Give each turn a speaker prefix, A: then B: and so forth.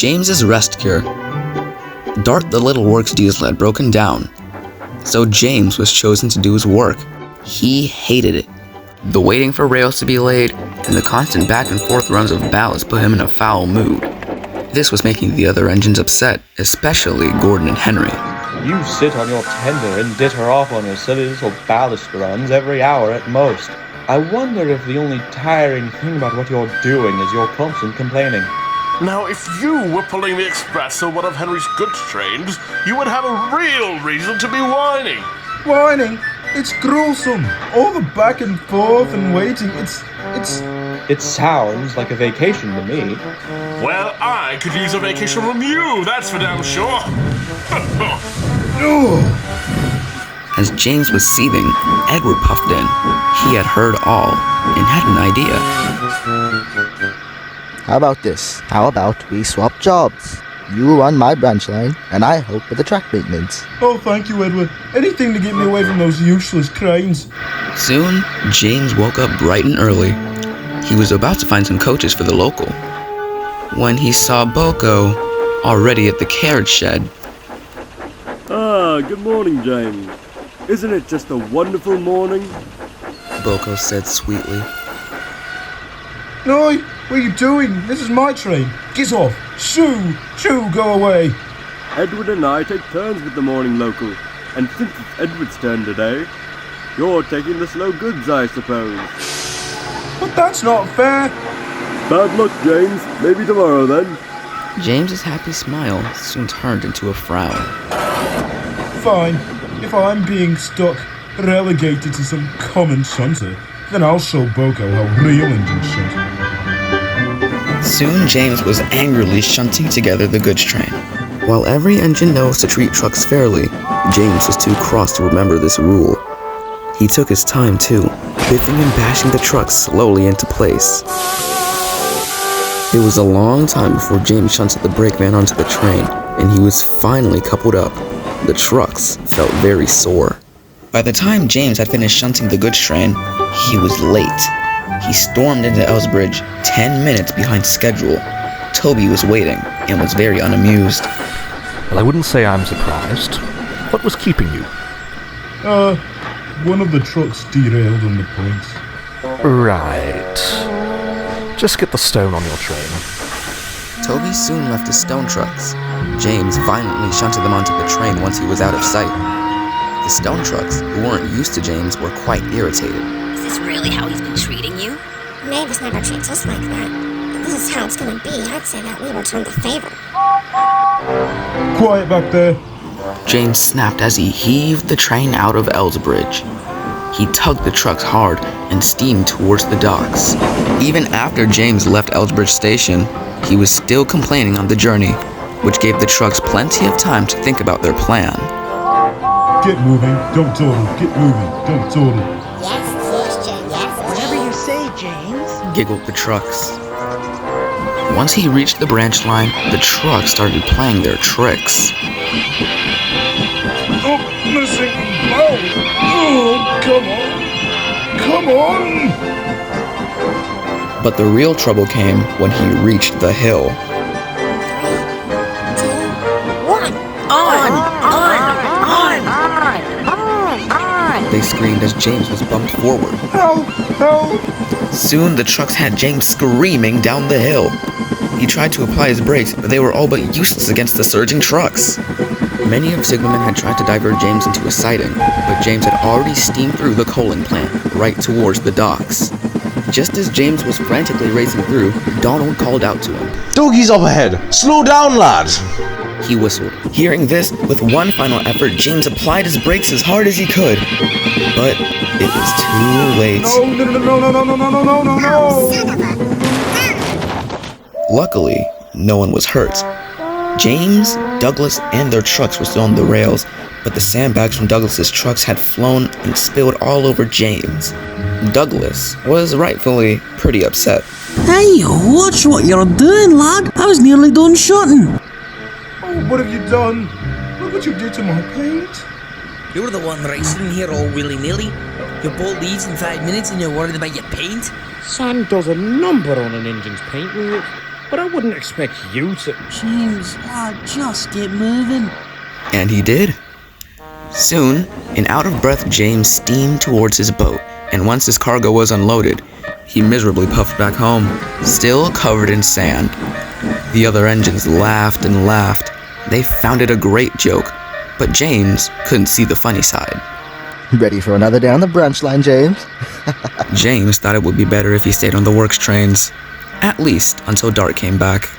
A: James's rest cure. Dart the Little Works diesel had broken down, so James was chosen to do his work. He hated it. The waiting for rails to be laid and the constant back and forth runs of ballast put him in a foul mood. This was making the other engines upset, especially Gordon and Henry.
B: You sit on your tender and ditter off on your silly little ballast runs every hour at most. I wonder if the only tiring thing about what you're doing is your constant complaining.
C: Now, if you were pulling the express on one of Henry's goods trains, you would have a real reason to be whining.
D: Whining? It's gruesome. All the back and forth and waiting.
B: It sounds like a vacation to me.
C: Well, I could use a vacation from you, that's for damn sure.
A: As James was seething, Edward puffed in. He had heard all and had an idea.
E: How about this? How about we swap jobs? You run my branch line, and I help with the track maintenance.
D: Oh, thank you, Edward. Anything to get me away from those useless cranes.
A: Soon, James woke up bright and early. He was about to find some coaches for the local, when he saw Boko already at the carriage shed.
F: Good morning, James. Isn't it just a wonderful morning?
A: Boko said sweetly.
D: No, what are you doing? This is my train. Get off. Shoo, go away.
F: Edward and I take turns with the morning local, and since it's Edward's turn today, you're taking the slow goods, I suppose.
D: But that's not fair.
F: Bad luck, James. Maybe tomorrow, then.
A: James's happy smile soon turned into a frown.
D: Fine. If I'm being stuck, relegated to some common shunter, then I'll show Boko how real engines shunt.
A: Soon James was angrily shunting together the goods train. While every engine knows to treat trucks fairly, James was too cross to remember this rule. He took his time too, biffing and bashing the trucks slowly into place. It was a long time before James shunted the brakeman onto the train, and he was finally coupled up. The trucks felt very sore. By the time James had finished shunting the goods train, he was late. He stormed into Elsbridge 10 minutes behind schedule. Toby was waiting and was very unamused.
G: Well, I wouldn't say I'm surprised. What was keeping you?
D: One of the trucks derailed on the points.
G: Right. Just get the stone on your train.
A: Toby soon left his stone trucks. James violently shunted them onto the train once he was out of sight. The stone trucks, who weren't used to James, were quite irritated.
H: Is this really how he's been treating you?
I: Mavis never treats us like that. If this is how it's gonna be, I'd say that we returned the favor.
D: Quiet back there.
A: James snapped as he heaved the train out of Elsbridge. He tugged the trucks hard and steamed towards the docks. Even after James left Elsbridge Station, he was still complaining on the journey, which gave the trucks plenty of time to think about their plan.
D: Get moving, don't dawdle. Get moving, don't dawdle.
I: Yes, James, yes.
J: Whatever you say, James.
A: Giggled the trucks. Once he reached the branch line, the trucks started playing their tricks.
D: Oh, missing. Oh, come on.
A: But the real trouble came when he reached the hill.
I: 3, 2, 1.
H: On!
A: They screamed as James was bumped forward.
D: Help!
A: Soon the trucks had James screaming down the hill. He tried to apply his brakes, but they were all but useless against the surging trucks. Many of the signalmen had tried to divert James into a siding, but James had already steamed through the coaling plant, right towards the docks. Just as James was frantically racing through, Donald called out to him.
K: Doggies up ahead! Slow down, lad!
A: He whistled. Hearing this, with one final effort, James applied his brakes as hard as he could. But it was too late.
D: No.
A: Luckily, no one was hurt. James, Douglas, and their trucks were still on the rails, but the sandbags from Douglas's trucks had flown and spilled all over James. Douglas was rightfully pretty upset.
J: Hey, watch what you're doing, lad. I was nearly done shunting.
D: Oh, what have you done? Look what you did to my paint.
L: You're the one racing here all willy-nilly. Your boat leaves in 5 minutes and you're worried about your paint?
B: Sand does a number on an engine's paint.
M: but I wouldn't expect you to.
J: James, just get moving.
A: And he did. Soon, an out-of-breath James steamed towards his boat, and once his cargo was unloaded, he miserably puffed back home, still covered in sand. The other engines laughed and laughed. They found it a great joke, but James couldn't see the funny side.
E: Ready for another day on the branch line, James?
A: James thought it would be better if he stayed on the works trains, at least until Dart came back.